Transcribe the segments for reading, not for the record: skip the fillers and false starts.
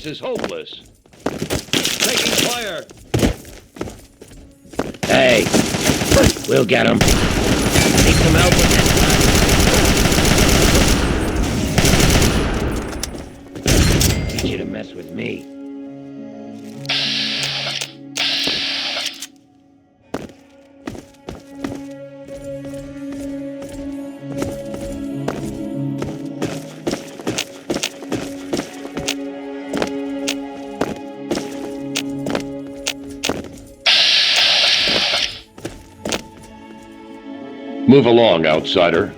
This is hopeless. Taking fire! Hey, we'll get him. Need some help with this guy. Need you to mess with me. Move along, outsider.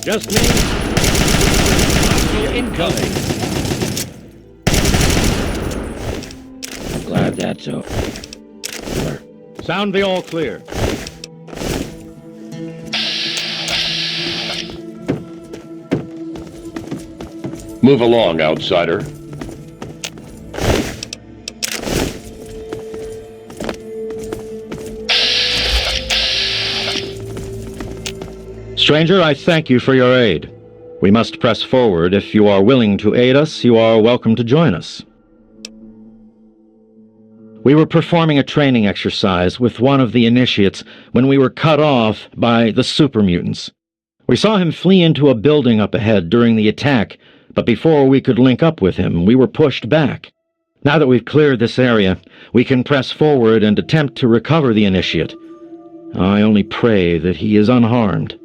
Just me. Incoming. Glad that's over. Sound the all clear. Move along, outsider. Stranger, I thank you for your aid. We must press forward. If you are willing to aid us, you are welcome to join us. We were performing a training exercise with one of the initiates when we were cut off by the super mutants. We saw him flee into a building up ahead during the attack, but before we could link up with him, we were pushed back. Now that we've cleared this area, we can press forward and attempt to recover the initiate. I only pray that he is unharmed.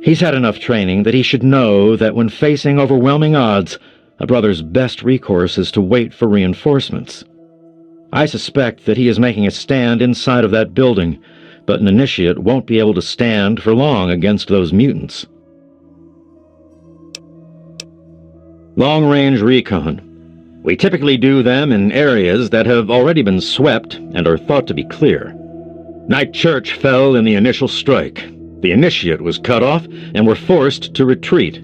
He's had enough training that he should know that when facing overwhelming odds, a brother's best recourse is to wait for reinforcements. I suspect that he is making a stand inside of that building, but an initiate won't be able to stand for long against those mutants. Long-range recon. We typically do them in areas that have already been swept and are thought to be clear. Night Church fell in the initial strike. The initiate was cut off and were forced to retreat.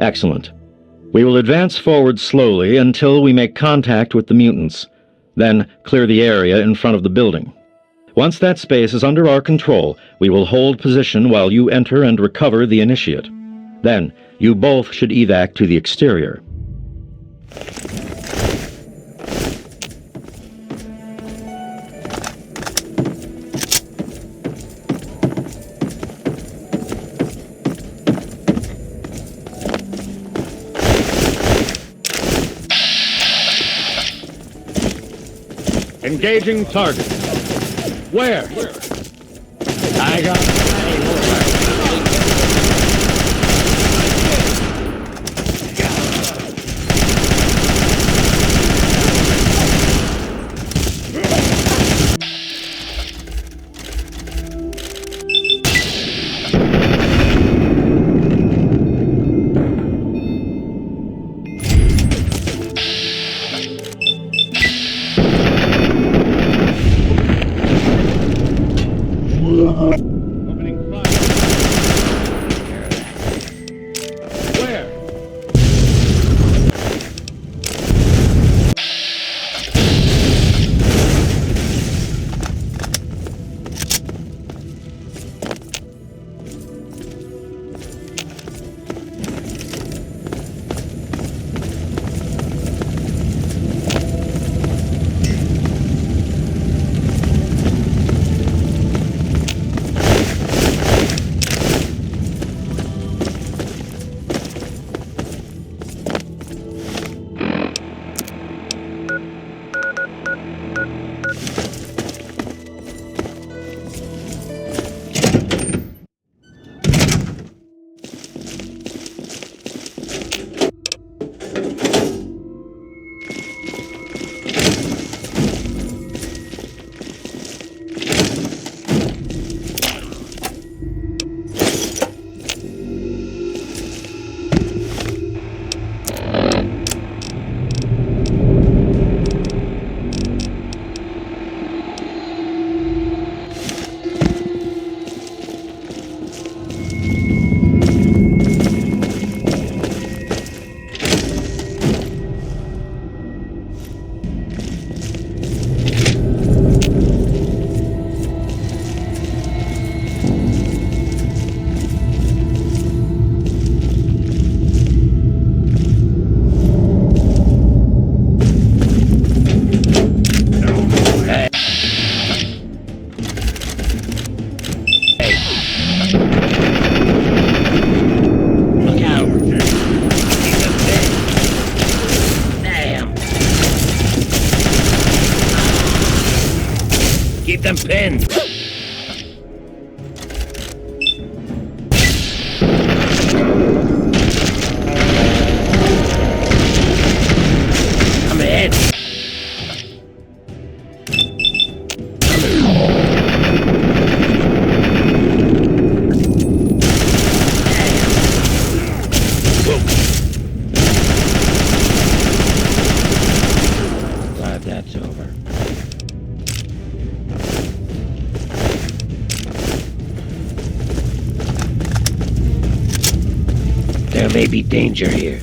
Excellent. We will advance forward slowly until we make contact with the mutants. Then clear the area in front of the building. Once that space is under our control, we will hold position while you enter and recover the initiate. Then, you both should evac to the exterior. Engaging target. Where? I got Opening fire. Where? Look out. Damn. Keep them pinned. I'm ahead. Glad that's over. There may be danger here.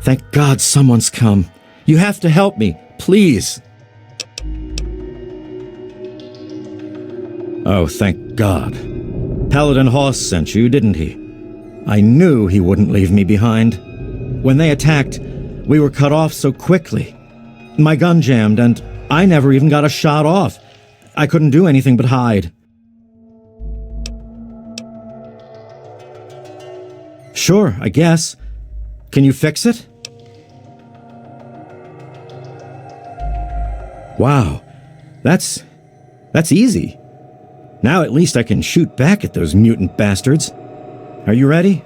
Thank God someone's come. You have to help me, please. Oh, thank God. Paladin Hoss sent you, didn't he? I knew he wouldn't leave me behind. When they attacked, we were cut off so quickly. My gun jammed, and I never even got a shot off. I couldn't do anything but hide. Sure, I guess. Can you fix it? Wow, that's easy. Now at least I can shoot back at those mutant bastards. Are you ready?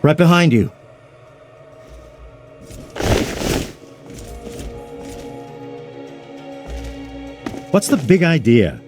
Right behind you. What's the big idea?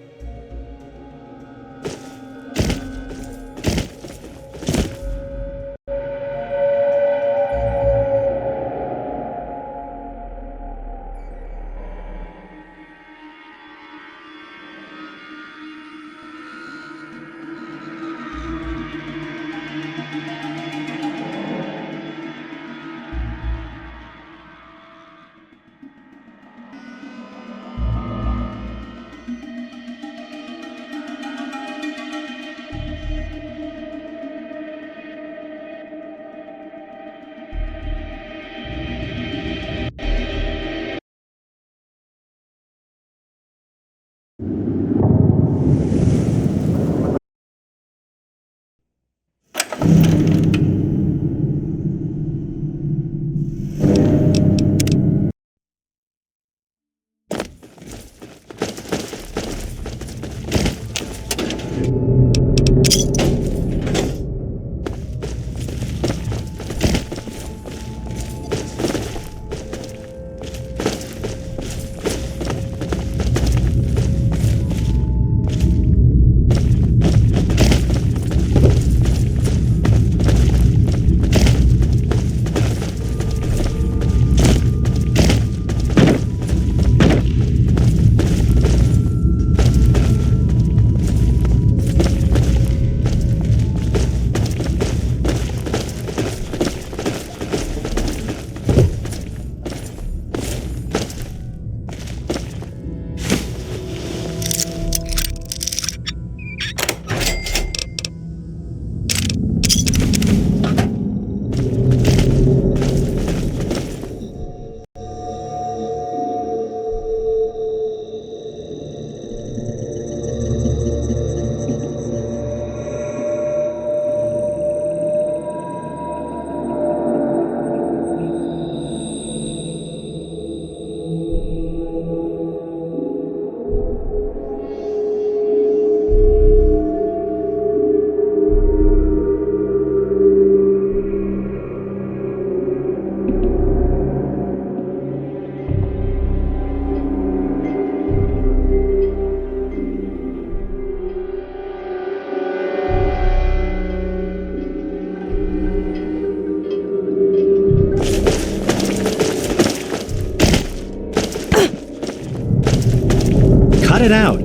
Cut it out.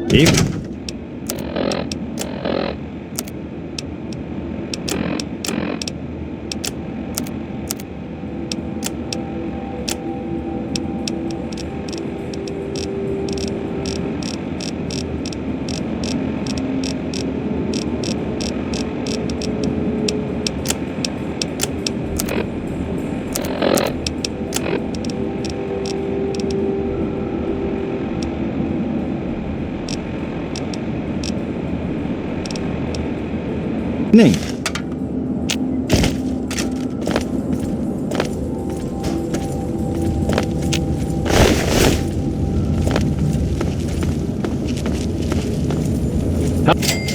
Keep. Name.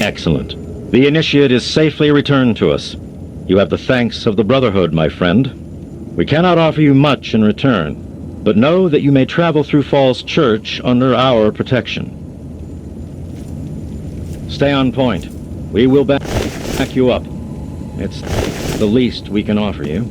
Excellent. The Initiate is safely returned to us. You have the thanks of the Brotherhood, my friend. We cannot offer you much in return, but know that you may travel through Falls Church under our protection. Stay on point. We will back you up. It's the least we can offer you.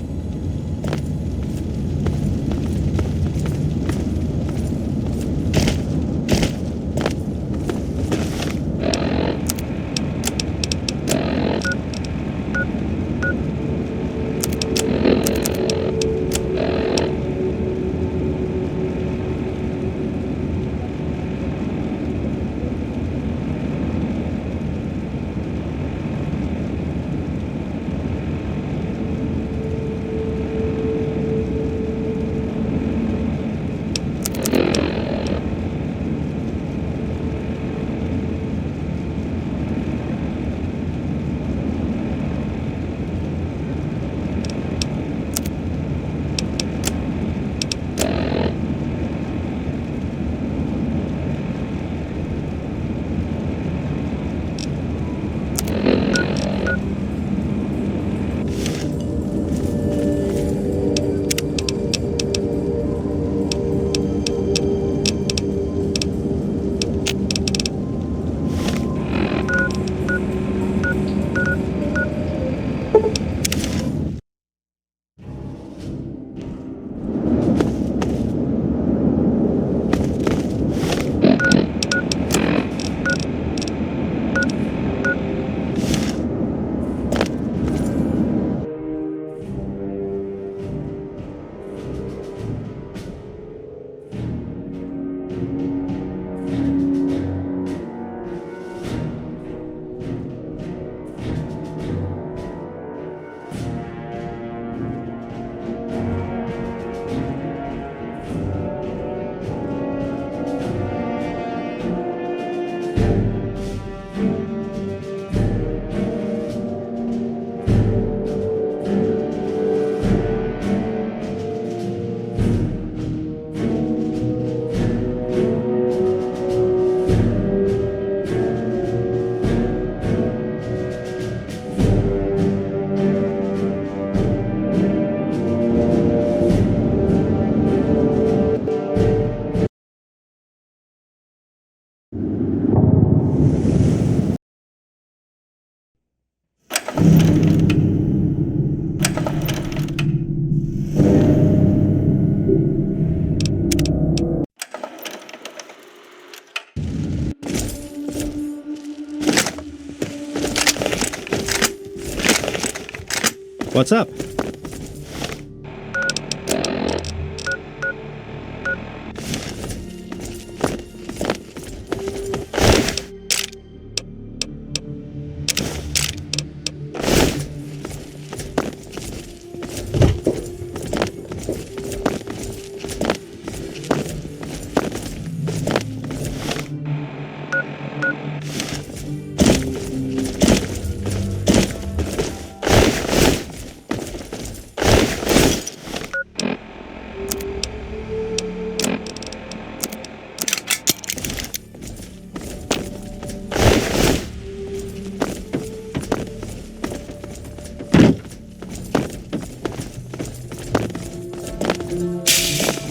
What's up?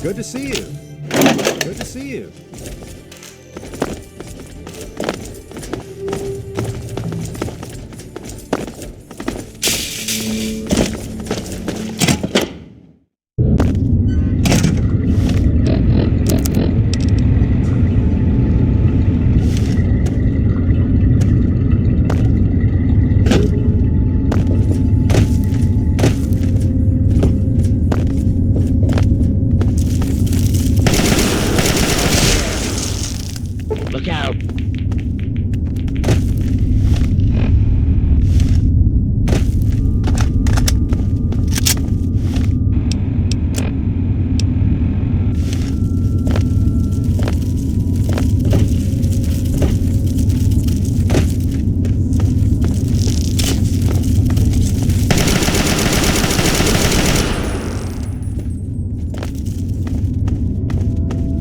Good to see you. Good to see you. Look out!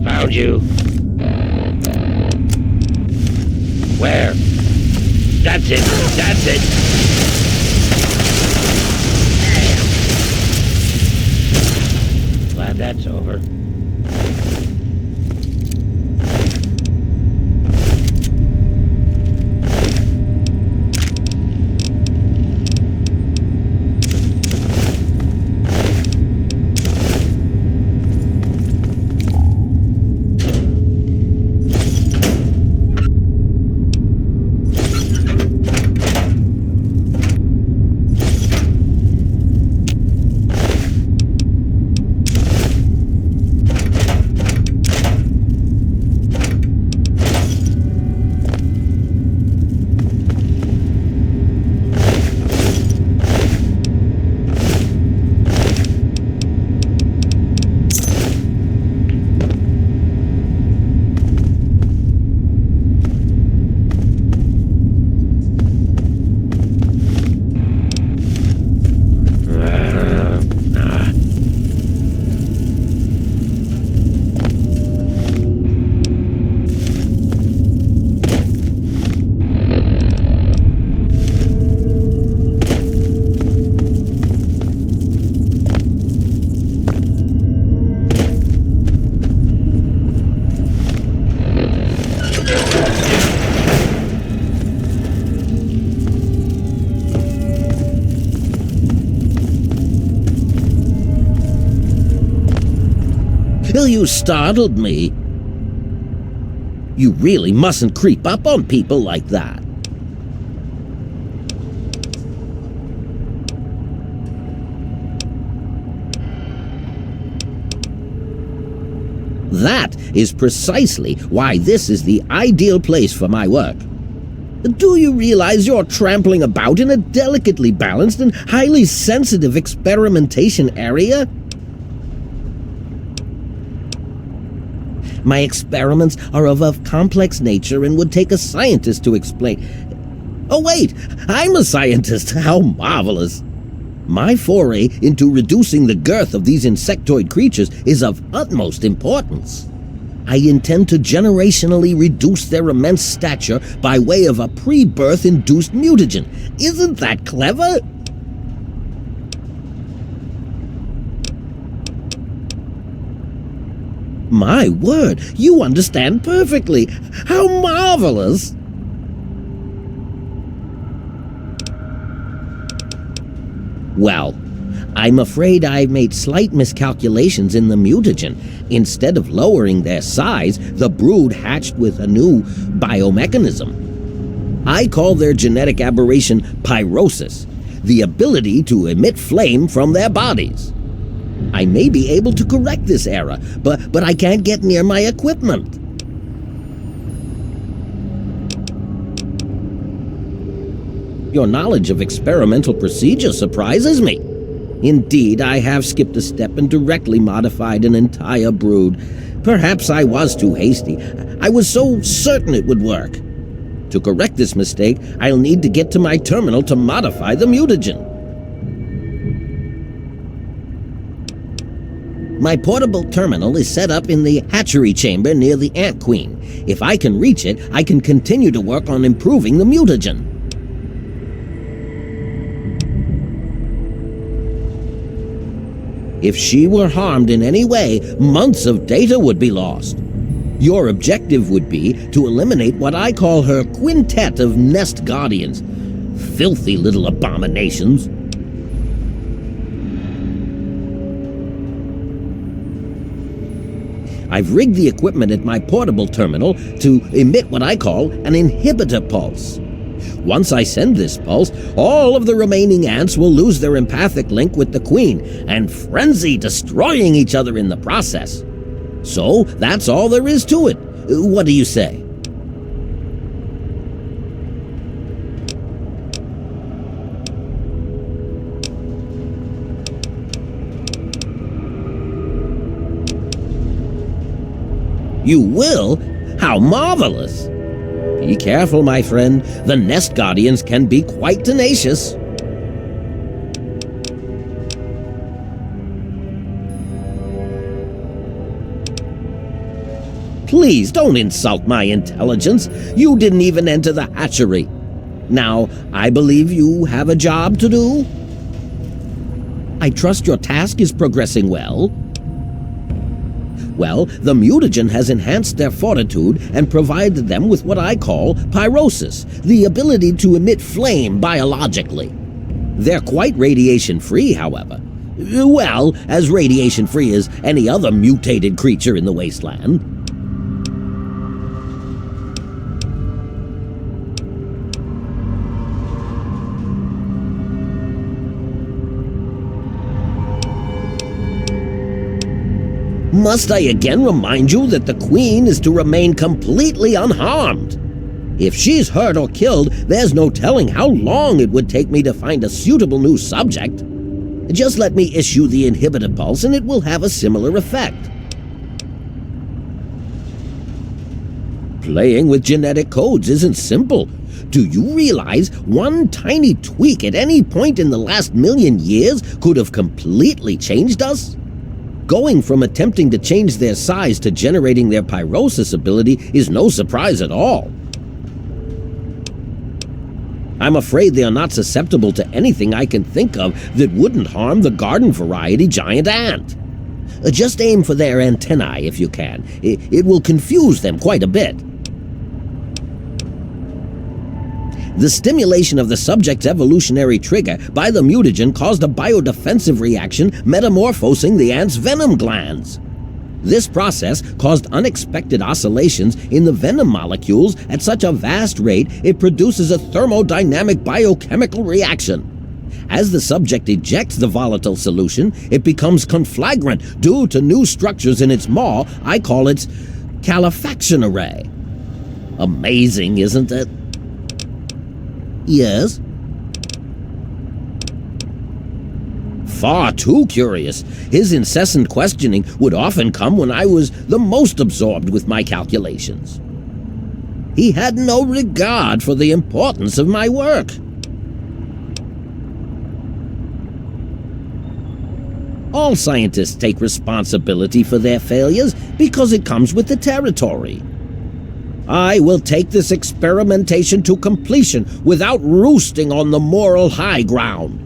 Found you. Where? That's it! That's it! Damn. Glad that's over. Well, you startled me. You really mustn't creep up on people like that. That is precisely why this is the ideal place for my work. Do you realize you're trampling about in a delicately balanced and highly sensitive experimentation area? My experiments are of a complex nature and would take a scientist to explain. Oh wait, I'm a scientist. How marvelous. My foray into reducing the girth of these insectoid creatures is of utmost importance. I intend to generationally reduce their immense stature by way of a pre-birth induced mutagen. Isn't that clever? My word, you understand perfectly. How marvelous! Well, I'm afraid I've made slight miscalculations in the mutagen. Instead of lowering their size, the brood hatched with a new biomechanism. I call their genetic aberration pyrosis. the ability to emit flame from their bodies. I may be able to correct this error, but I can't get near my equipment. Your knowledge of experimental procedure surprises me. Indeed, I have skipped a step and directly modified an entire brood. Perhaps I was too hasty. I was so certain it would work. To correct this mistake, I'll need to get to my terminal to modify the mutagen. My portable terminal is set up in the hatchery chamber near the Ant Queen. If I can reach it, I can continue to work on improving the mutagen. If she were harmed in any way, months of data would be lost. Your objective would be to eliminate what I call her quintet of nest guardians. Filthy little abominations. I've rigged the equipment at my portable terminal to emit what I call an inhibitor pulse. Once I send this pulse, all of the remaining ants will lose their empathic link with the queen and frenzy, destroying each other in the process. So that's all there is to it. What do you say? You will? How marvelous! Be careful, my friend. The nest guardians can be quite tenacious. Please don't insult my intelligence. You didn't even enter the hatchery. Now, I believe you have a job to do? I trust your task is progressing well. Well, the mutagen has enhanced their fortitude and provided them with what I call pyrosis, the ability to emit flame biologically. They're quite radiation-free, however. Well, as radiation-free as any other mutated creature in the wasteland. Must I again remind you that the Queen is to remain completely unharmed? If she's hurt or killed, there's no telling how long it would take me to find a suitable new subject. Just let me issue the inhibitor pulse and it will have a similar effect. Playing with genetic codes isn't simple. Do you realize one tiny tweak at any point in the last million years could have completely changed us? Going from attempting to change their size to generating their pyrosis ability is no surprise at all. I'm afraid they are not susceptible to anything I can think of that wouldn't harm the garden variety giant ant. Just aim for their antennae if you can. It will confuse them quite a bit. The stimulation of the subject's evolutionary trigger by the mutagen caused a biodefensive reaction metamorphosing the ant's venom glands. This process caused unexpected oscillations in the venom molecules at such a vast rate it produces a thermodynamic biochemical reaction. As the subject ejects the volatile solution, it becomes conflagrant due to new structures in its maw. I call its calefaction array. Amazing, isn't it? Yes? Far too curious. His incessant questioning would often come when I was the most absorbed with my calculations. He had no regard for the importance of my work. All scientists take responsibility for their failures because it comes with the territory. I will take this experimentation to completion without roosting on the moral high ground.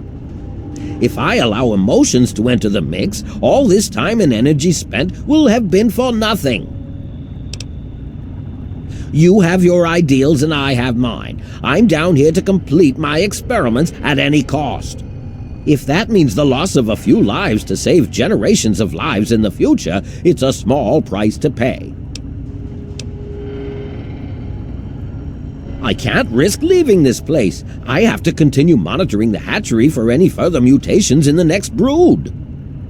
If I allow emotions to enter the mix, all this time and energy spent will have been for nothing. You have your ideals and I have mine. I'm down here to complete my experiments at any cost. If that means the loss of a few lives to save generations of lives in the future, it's a small price to pay. I can't risk leaving this place. I have to continue monitoring the hatchery for any further mutations in the next brood.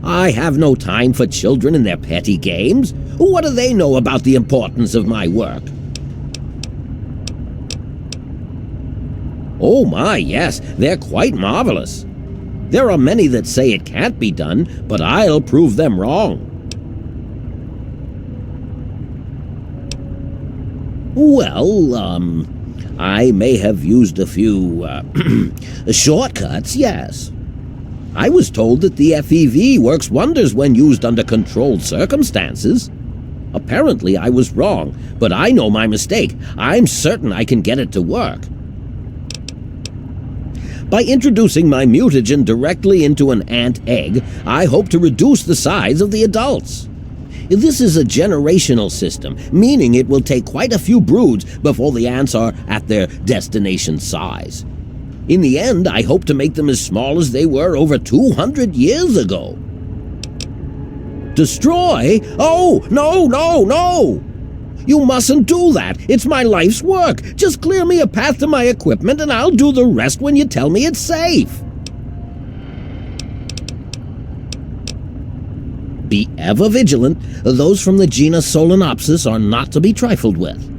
I have no time for children and their petty games. What do they know about the importance of my work? Oh my, yes, they're quite marvelous. There are many that say it can't be done, but I'll prove them wrong. Well, I may have used a few, shortcuts, yes. I was told that the FEV works wonders when used under controlled circumstances. Apparently I was wrong, but I know my mistake. I'm certain I can get it to work. By introducing my mutagen directly into an ant egg, I hope to reduce the size of the adults. This is a generational system, meaning it will take quite a few broods before the ants are at their destination size. In the end, I hope to make them as small as they were over 200 years ago. Destroy? Oh, no, no, no! You mustn't do that. It's my life's work. Just clear me a path to my equipment and I'll do the rest when you tell me it's safe. Be ever vigilant. Those from the genus Solenopsis are not to be trifled with.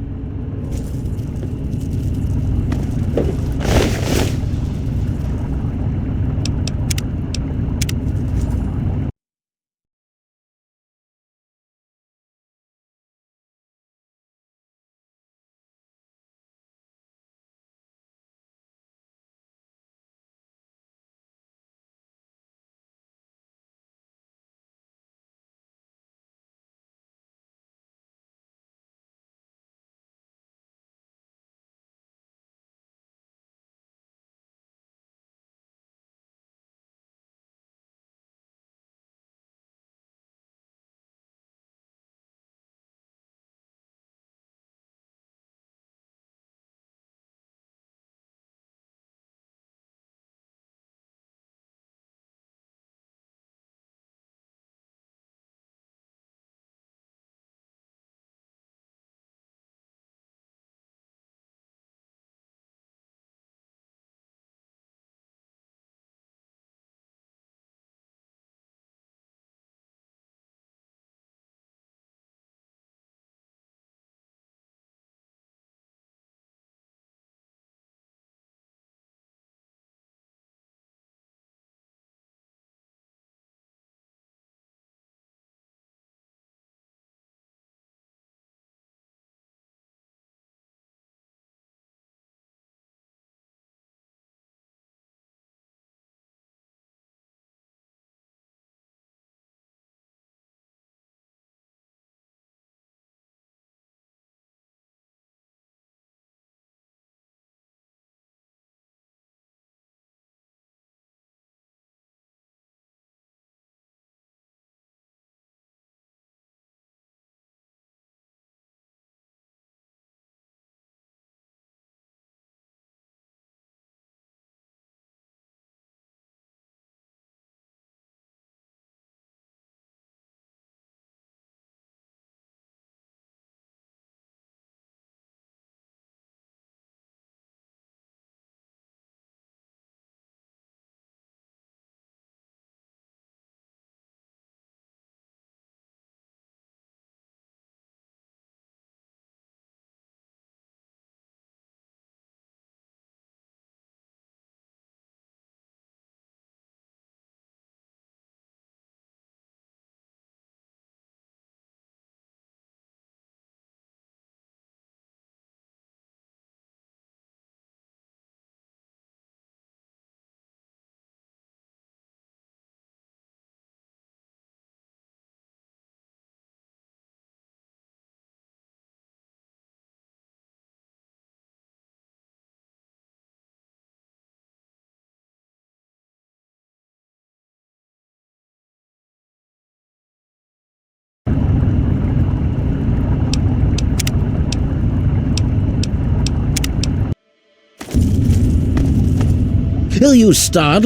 Will you start?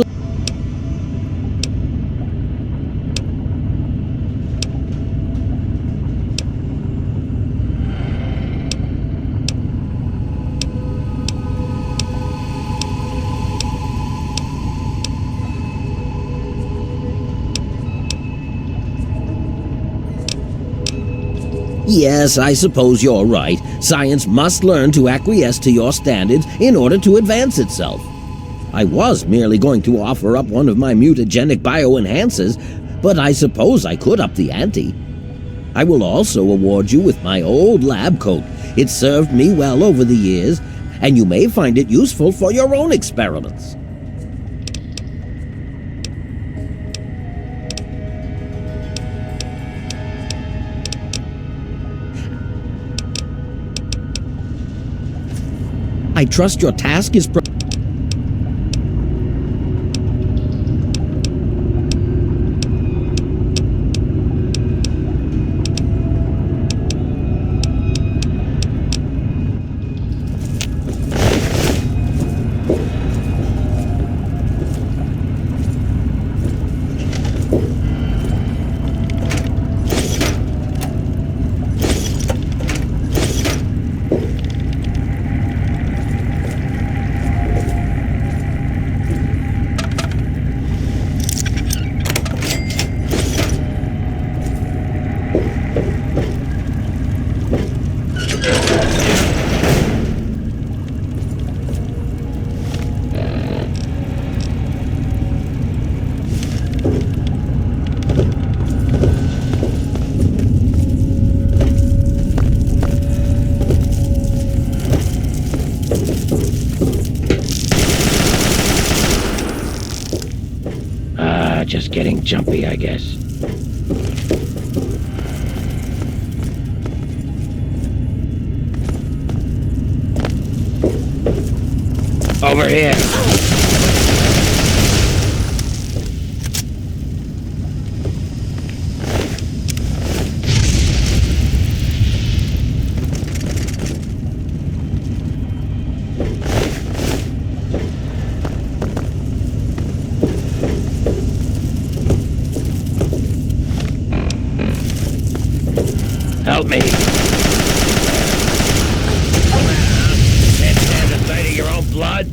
Yes, I suppose you're right. Science must learn to acquiesce to your standards in order to advance itself. I was merely going to offer up one of my mutagenic bioenhancers, but I suppose I could up the ante. I will also award you with my old lab coat. It served me well over the years, and you may find it useful for your own experiments. I trust your task is just getting jumpy, I guess. Over here! Help me! Can't stand the sight of your own blood?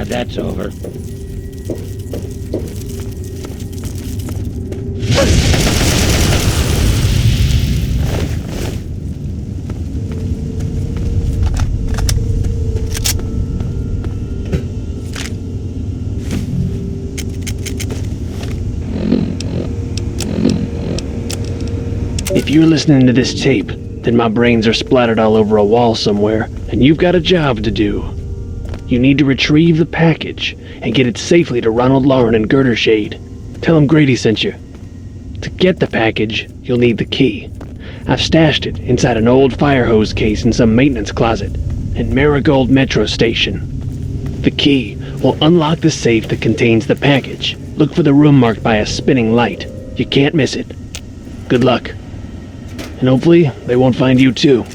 That's over. If you're listening to this tape, then my brains are splattered all over a wall somewhere, and you've got a job to do. You need to retrieve the package and get it safely to Ronald Lauren in Girdershade. Tell him Grady sent you. To get the package, you'll need the key. I've stashed it inside an old fire hose case in some maintenance closet in Marigold Metro Station. The key will unlock the safe that contains the package. Look for the room marked by a spinning light. You can't miss it. Good luck. And hopefully, they won't find you too.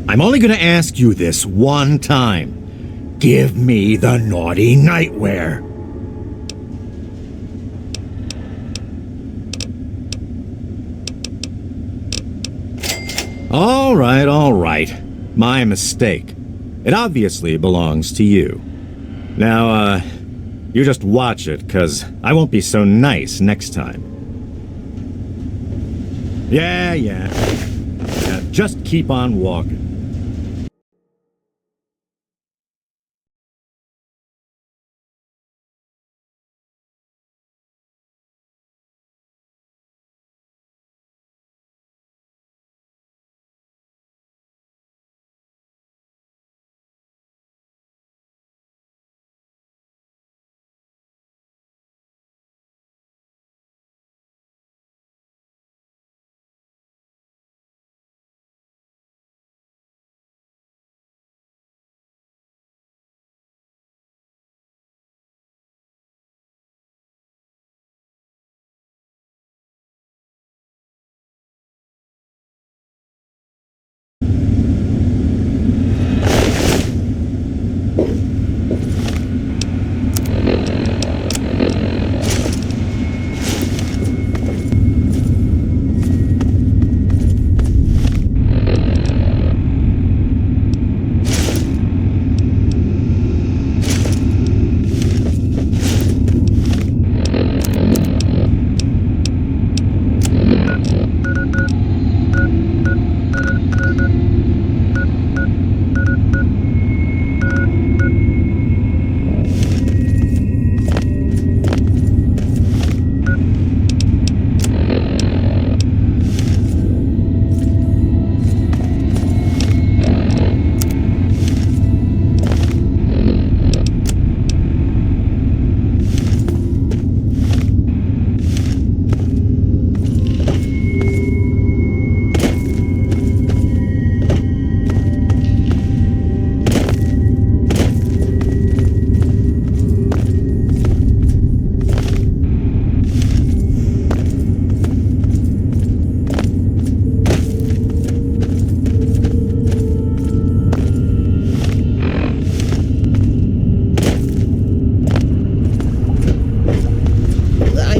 I'm only gonna ask you this one time. Give me the naughty nightwear. All right. My mistake. It obviously belongs to you. Now, you just watch it, 'cause I won't be so nice next time. Yeah. Now, just keep on walking.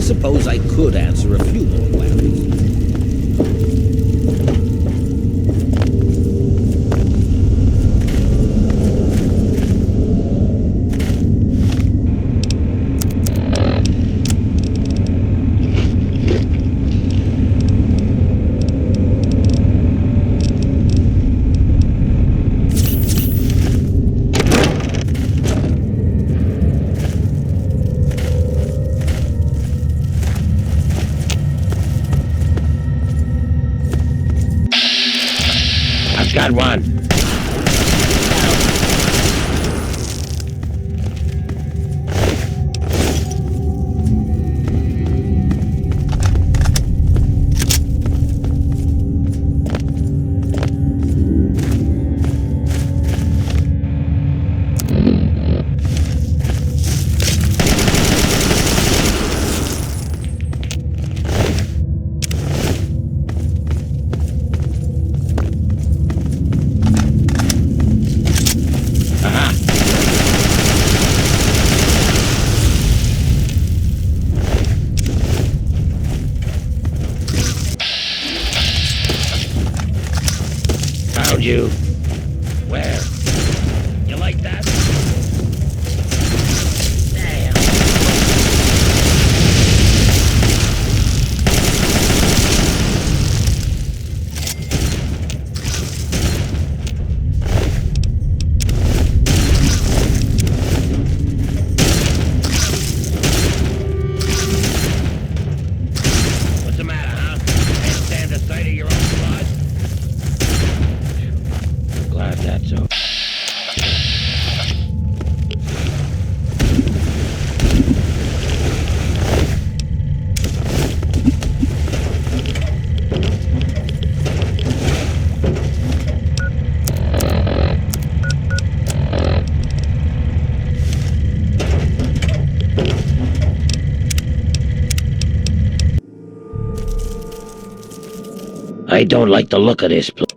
suppose I could answer a few more queries. Got one. Found you. Where? You like that? Damn. I don't like the look of this place.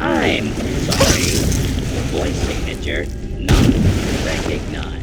I'm sorry. Voice signature not recognized.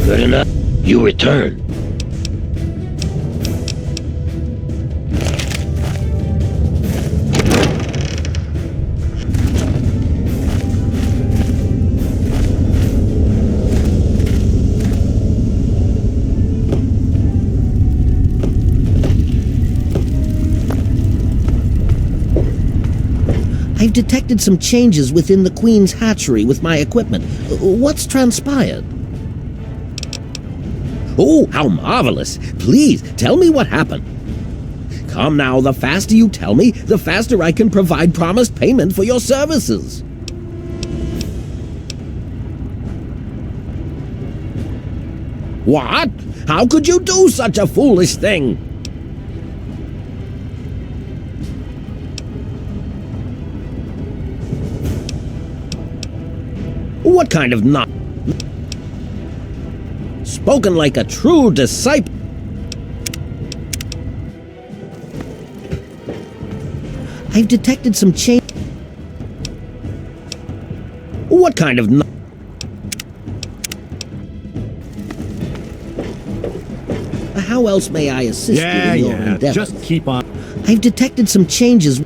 Good enough. You return. I've detected some changes within the Queen's hatchery with my equipment. What's transpired? Oh, how marvelous! Please, tell me what happened. Come now, the faster you tell me, the faster I can provide promised payment for your services. What? How could you do such a foolish thing? What kind of not? Spoken like a true disciple. I've detected some change. What kind of not? how else may I assist you in your endeavor? Just keep on. I've detected some changes.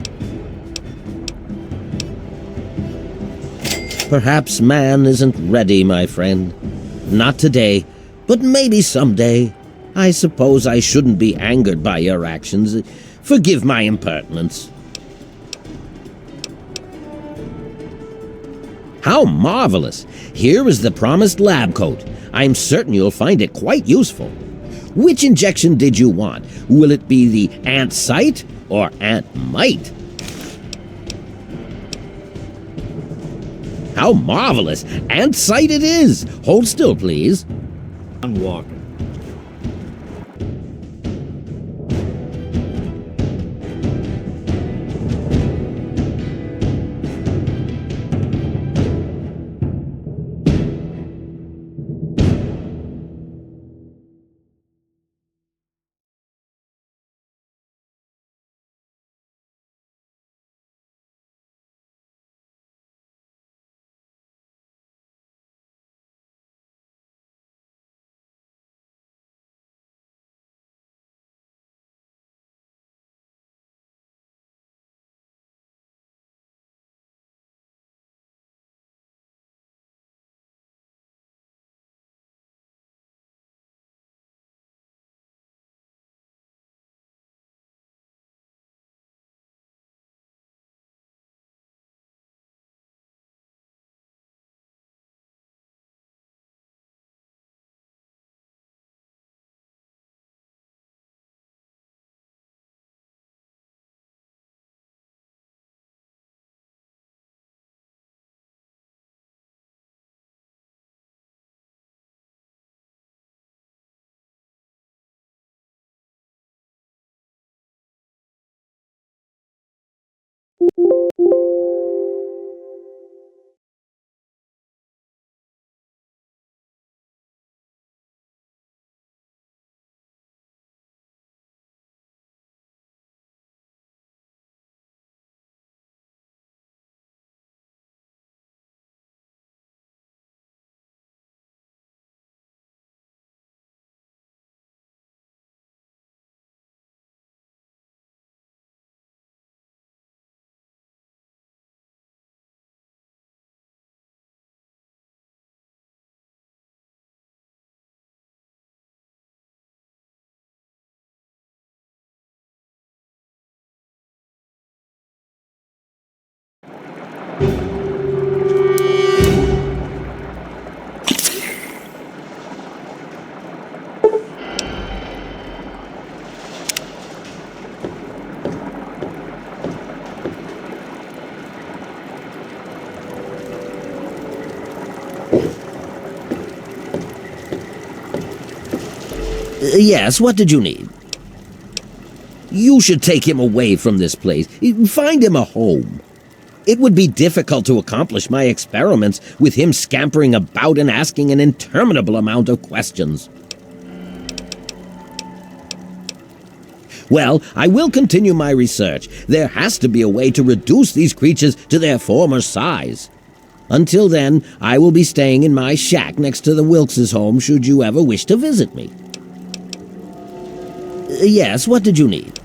Perhaps man isn't ready, my friend. Not today, but maybe someday. I suppose I shouldn't be angered by your actions. Forgive my impertinence. How marvelous! Here is the promised lab coat. I'm certain you'll find it quite useful. Which injection did you want? Will it be the ant sight or ant might? How marvelous! Ant sight it is! Hold still, please. I'm walking. Yes, what did you need? You should take him away from this place. Find him a home. It would be difficult to accomplish my experiments with him scampering about and asking an interminable amount of questions. Well, I will continue my research. There has to be a way to reduce these creatures to their former size. Until then, I will be staying in my shack next to the Wilkes' home should you ever wish to visit me. Yes, what did you need?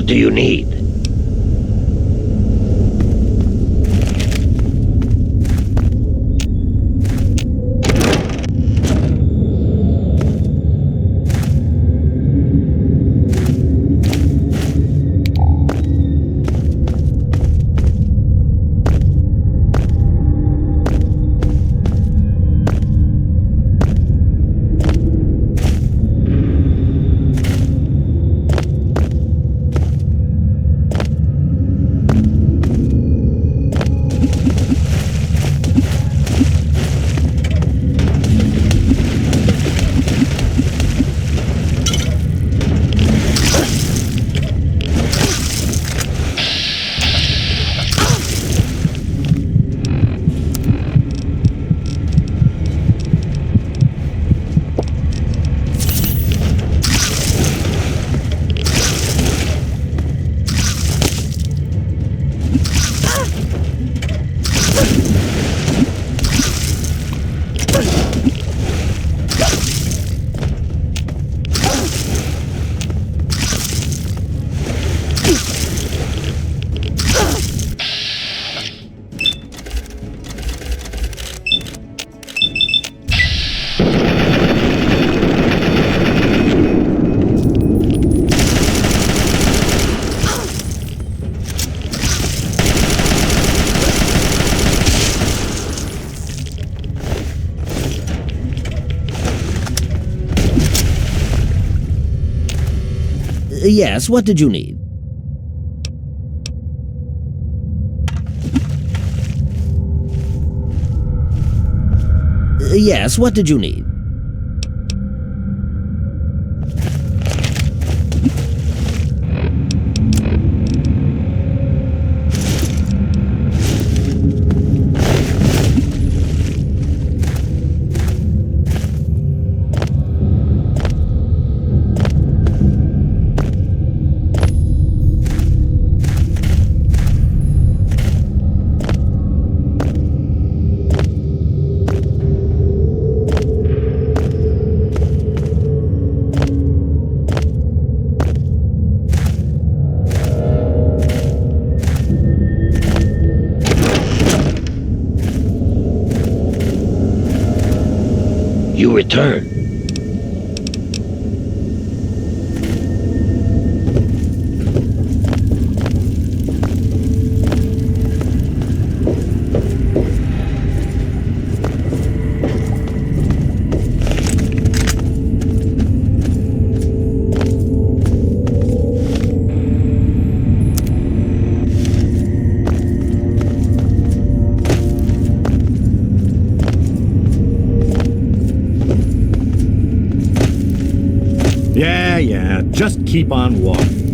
What do you need? Yes, what did you need? Yes, what did you need? You return. Yeah, just keep on walking.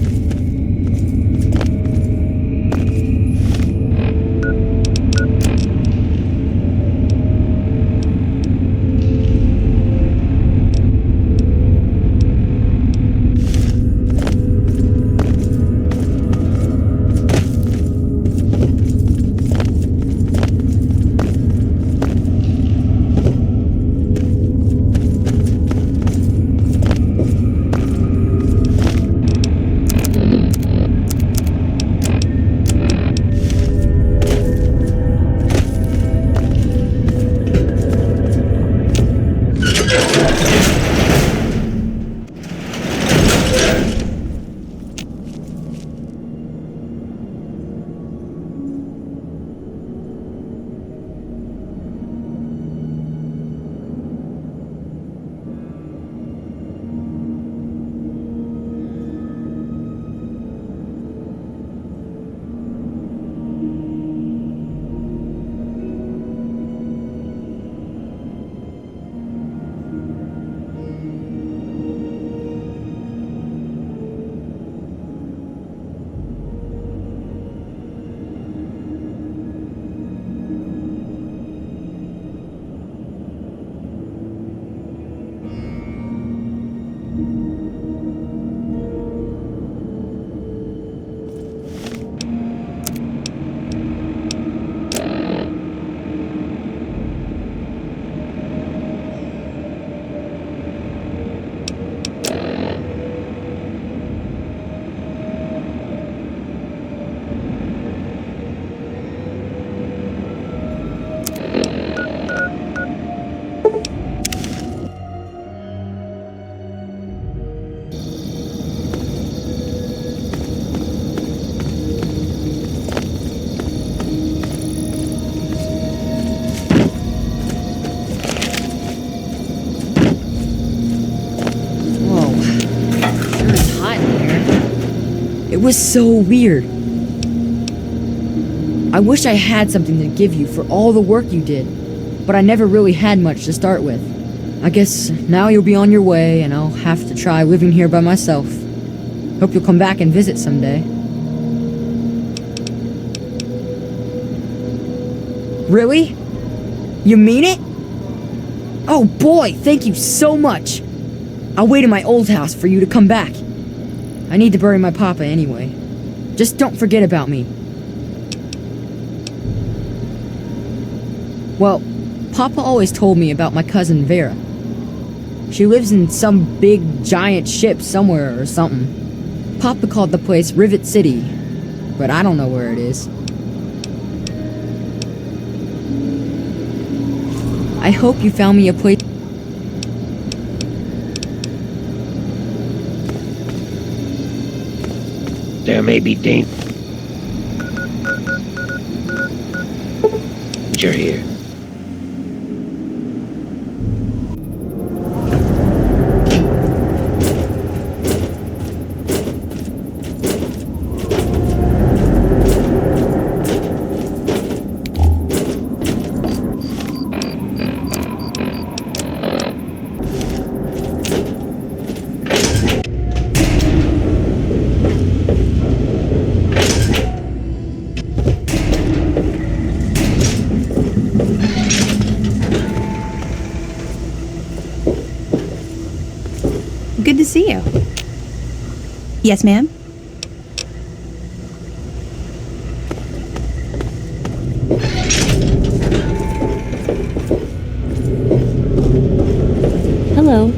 was so weird. I wish I had something to give you for all the work you did, but I never really had much to start with. I guess now you'll be on your way and I'll have to try living here by myself. Hope you'll come back and visit someday. Really? You mean it? Oh boy, thank you so much. I'll wait in my old house for you to come back. I need to bury my papa anyway. Just don't forget about me. Well, Papa always told me about my cousin Vera. She lives in some big giant ship somewhere or something. Papa called the place Rivet City, but I don't know where it is. I hope you found me a place. There may be danger here. Good to see you. Yes, ma'am? Hello.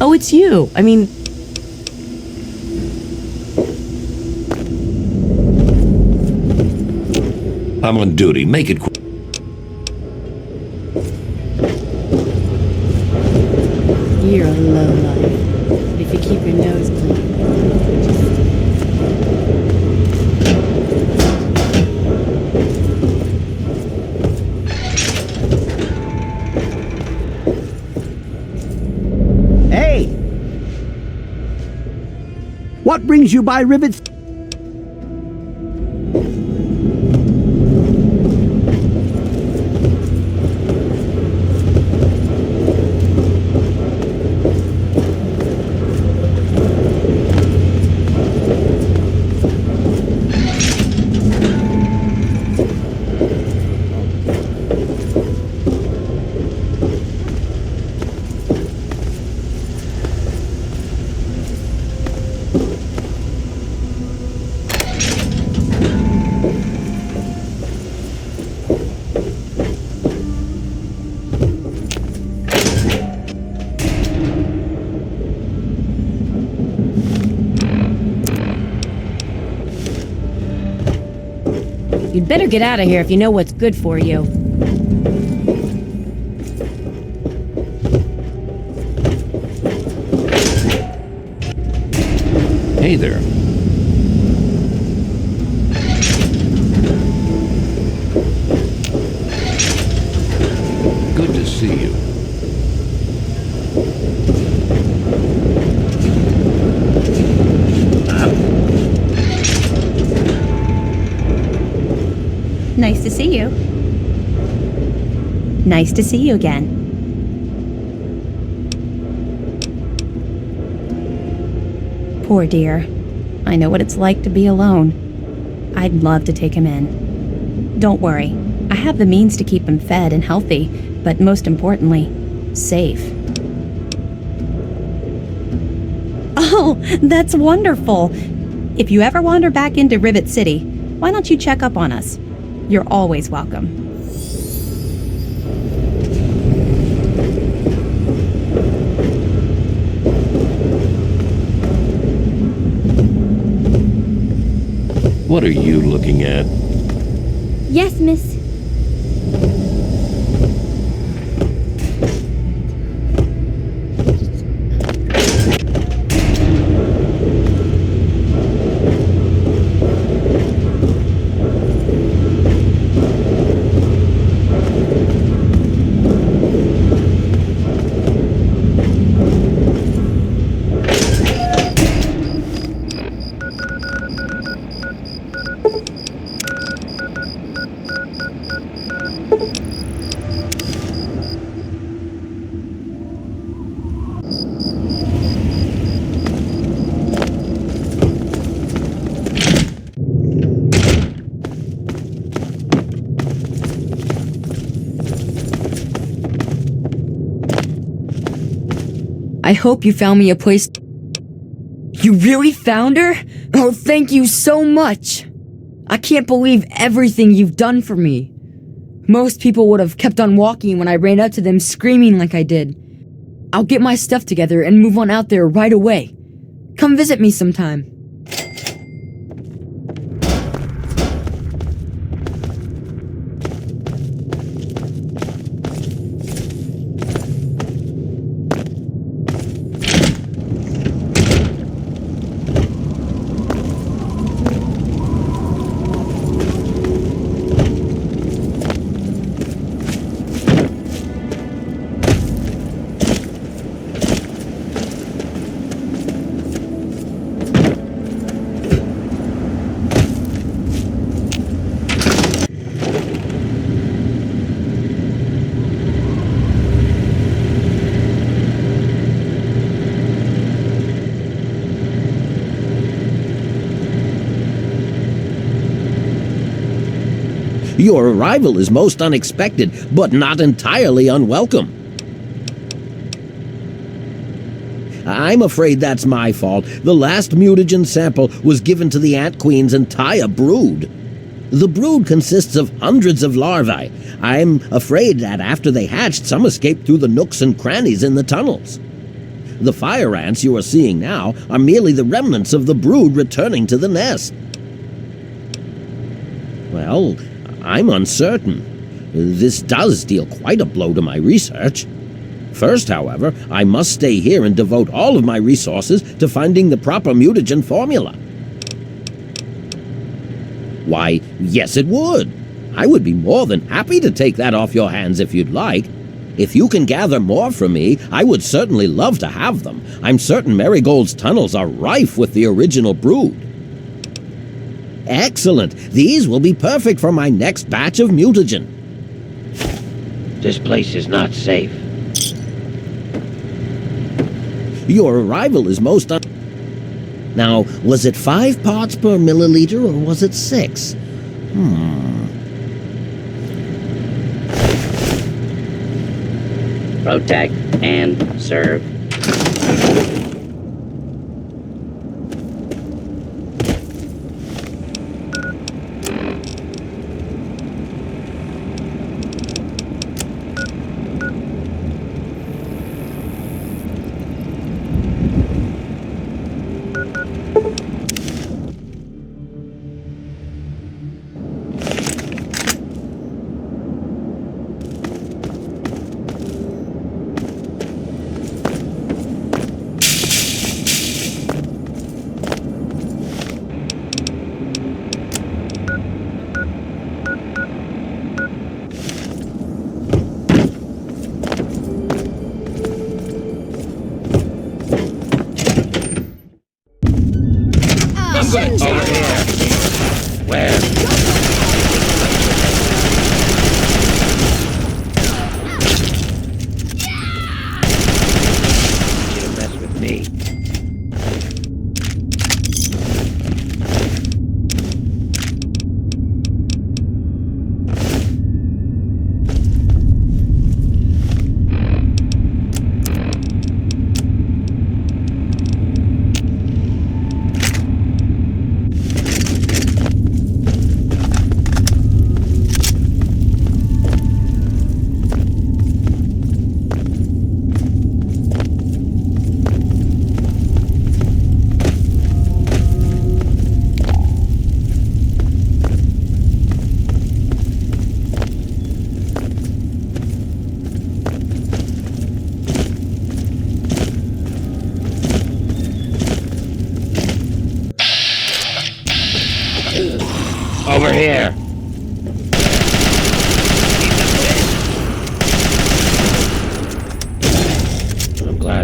Oh, it's you. I mean... I'm on duty. Make it quick. You're a lowlife. But if you keep your nose clean. Hey! What brings you by Rivets? You'd better get out of here if you know what's good for you. Hey there. Good to see you. Nice to see you. Nice to see you again. Poor dear. I know what it's like to be alone. I'd love to take him in. Don't worry. I have the means to keep him fed and healthy, but most importantly, safe. Oh, that's wonderful. If you ever wander back into Rivet City, why don't you check up on us? You're always welcome. What are you looking at? Yes, miss. I hope you found me a place. You really found her? Oh, thank you so much. I can't believe everything you've done for me. Most people would have kept on walking when I ran up to them screaming like I did. I'll get my stuff together and move on out there right away. Come visit me sometime. Your arrival is most unexpected, but not entirely unwelcome. I'm afraid that's my fault. The last mutagen sample was given to the Ant Queen's entire brood. The brood consists of hundreds of larvae. I'm afraid that after they hatched, some escaped through the nooks and crannies in the tunnels. The fire ants you are seeing now are merely the remnants of the brood returning to the nest. Well, I'm uncertain. This does deal quite a blow to my research. First, however, I must stay here and devote all of my resources to finding the proper mutagen formula. Why, yes it would. I would be more than happy to take that off your hands if you'd like. If you can gather more from me, I would certainly love to have them. I'm certain Marigold's tunnels are rife with the original brood. Excellent. These will be perfect for my next batch of mutagen. This place is not safe. Your arrival is most Now, was it 5 parts per milliliter or was it 6? Protect and serve.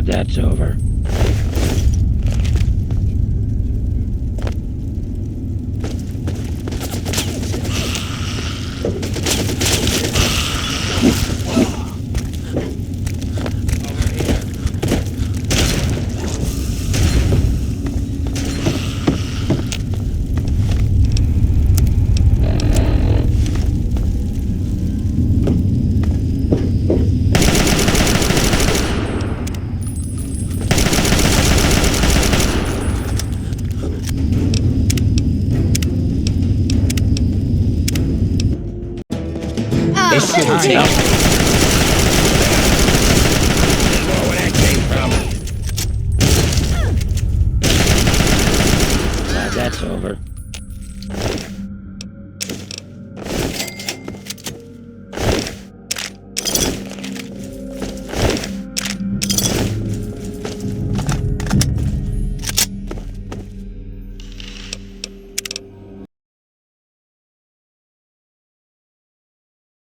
Glad that's over. This shouldn't take. Where that came from? Glad that's over.